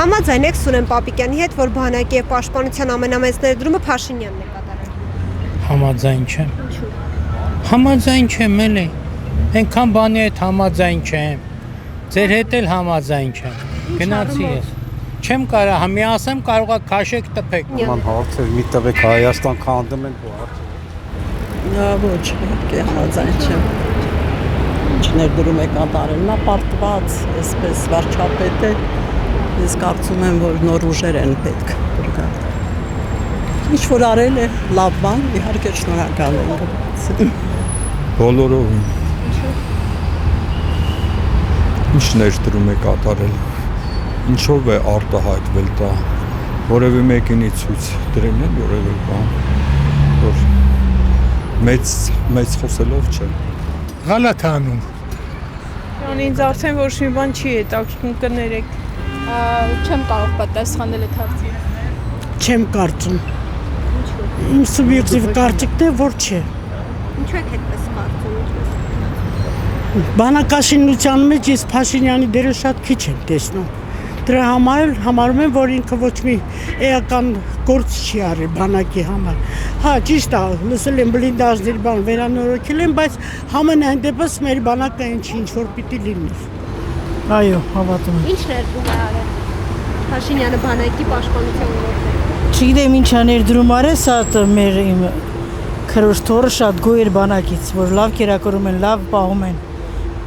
Համաձայն եք Սուրեն Պապիկյանի հետ, որ բանակի եւ պաշտպանության ամենամեծ ներդրումը Փաշինյանն է կատարել։ Համաձայն չեմ։ Համաձայն չեմ էլի։ Այնքան բանի հետ համաձայն չեմ։ Ձեր հետ էլ համաձայն չեմ։ Գնացի ես։ Չեմ կարա համի ասեմ կարողա քաշեք տպեք։ Ման հարցեր մի տվեք Հայաստան քանդում են ու հարցեր։ Ոչ, համաձայն չեմ։ Ինչ ներդրում է կատարել, նա պարտված, այսպես վարչապետ է, ես կարծում եմ, որ նոր ուժեր են պետք բրգալ։ Ինչ որ արել է, լավ բան, իհարկե շնորհակալ եմ։ Բոլորովին։ Ինչ ներդրում է կատարել, ինչով է արտահայտվել դա, որևէ մեկինի ցույց դրել են որևէ բան, որ մեծ խոսելով չէ։ Գալաթ անում։ Ինձ արդեն ոչ մի բան չի հետաքրքրում կներեք։ Չեմ կարող պատասխանել այդ հարցին։ Չեմ կարծում։ Իմ սուբյեկտիվ կարծիքն է, որ չէ։ Ինչու եք այդպես կարծում։ Բանակաշինության մեջ ես Փաշինյանի դերը շատ քիչ եմ տեսնում։ Դրա համար համարում եմ, որ ինքը ոչ մի էական գործ չի արել բանակի համար։ Հա, ճիշտ է, լսել եմ բլինդաժների բան վերանորոգել են, բայց համենայն դեպս մեր բանակը ինչ որ պիտի լինի։ Այո, հավատում եմ։ Ինչ ներդրում է արել Փաշինյանը բանակի պաշտպանության ոլորտում։ Չգիտեմ ինչա ներդրում արել, սա մեր իմ քրոջթորը շատ գոյ էր բանակից, որ լավ կերակրում են, լավ պահում են։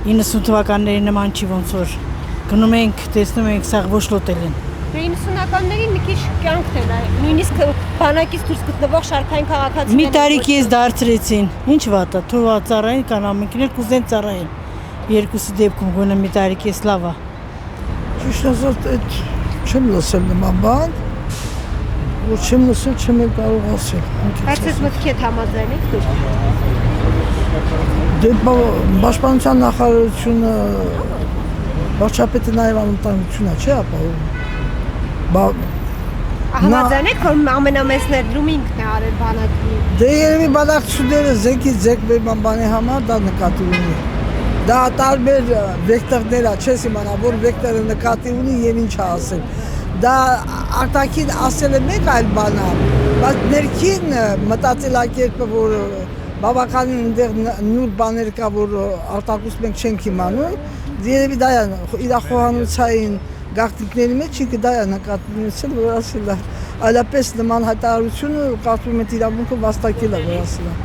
90 թվականների նման չի ոնց որ գնում ենք, տեսնում ենք, սաղ ոչ լոտել են։ 90-ականներին մի քիչ կյանքն է, նույնիսկ բանակից դուրս գտնվող շարքային քաղաքացիները։ Մի տարիք ես դարձրեցին, ինչ վատ է, թող ծառային կան ամենքներ կուզեն ծառայել։ Երկուսի դեպքում գոնե մի տարիք ես լավ է։ Ճիշտ ասած, այդ չեմ լսել նման բան, որ չեմ լսել, չեմ կարող ասել։ Բայց ես մտքի հետ համաձայն եք դուք։ Դե պաշտպանության նախարարությունը վարչապետը նաև անվտանգությունն է, չէ՞ ապահովում։ Համաձայն եք, որ ամենամեծ ներդրումը ինքն է արել բանակի։ Դե երևի բանակցությունները զենքից զենք բերման բանի համար դա նկատի ունի։ Դա տարբեր վեկտորներ է, չես իմանա, որ վեկտորը նկատի ունի եւ ինչ ասել։ Դա արտաքին ասել է մեկ այլ բան է, բայց ներքին մտածելակերպը, որ բավականին այնտեղ նույն բաներ կա, որ արտաքուստ մենք չենք իմանում, երևի դա է իր խոհանոցային գաղտնիքների մեջ ինքը դա է նկատել, որ ասել է, այլապես նման հայտարարությունը կարծում եմ իրավունքը վաստակել է, որ ասել է։